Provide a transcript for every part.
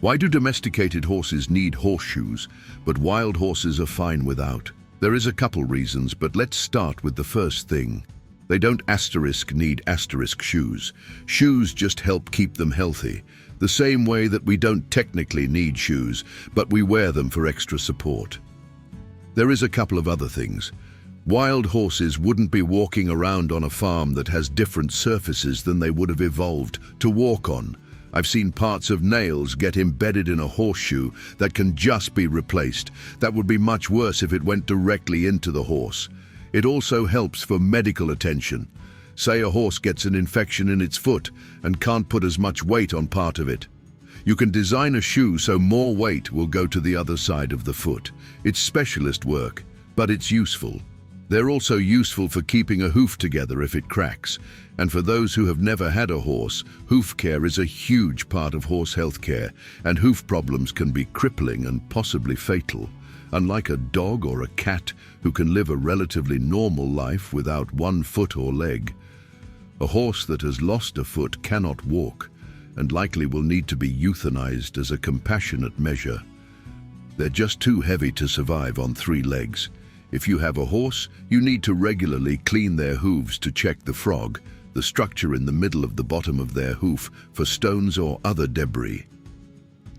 Why do domesticated horses need horseshoes, but wild horses are fine without? There is a couple reasons, but let's start with the first thing. They don't need shoes. Shoes just help keep them healthy. The same way that we don't technically need shoes, but we wear them for extra support. There is a couple of other things. Wild horses wouldn't be walking around on a farm that has different surfaces than they would have evolved to walk on. I've seen parts of nails get embedded in a horseshoe that can just be replaced. That would be much worse if it went directly into the horse. It also helps for medical attention. Say a horse gets an infection in its foot and can't put as much weight on part of it. You can design a shoe so more weight will go to the other side of the foot. It's specialist work, but it's useful. They're also useful for keeping a hoof together if it cracks. And for those who have never had a horse, hoof care is a huge part of horse health care, and hoof problems can be crippling and possibly fatal. Unlike a dog or a cat who can live a relatively normal life without one foot or leg, a horse that has lost a foot cannot walk and likely will need to be euthanized as a compassionate measure. They're just too heavy to survive on 3 legs. If you have a horse, you need to regularly clean their hooves to check the frog, the structure in the middle of the bottom of their hoof, for stones or other debris.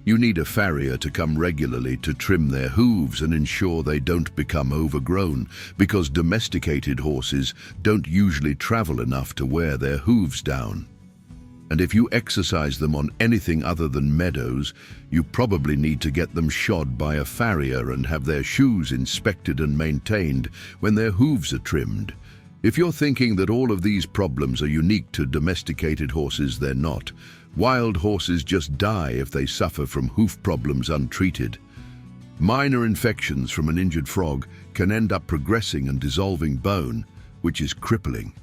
You need a farrier to come regularly to trim their hooves and ensure they don't become overgrown, because domesticated horses don't usually travel enough to wear their hooves down. And if you exercise them on anything other than meadows, you probably need to get them shod by a farrier and have their shoes inspected and maintained when their hooves are trimmed. If you're thinking that all of these problems are unique to domesticated horses, they're not. Wild horses just die if they suffer from hoof problems untreated. Minor infections from an injured frog can end up progressing and dissolving bone, which is crippling.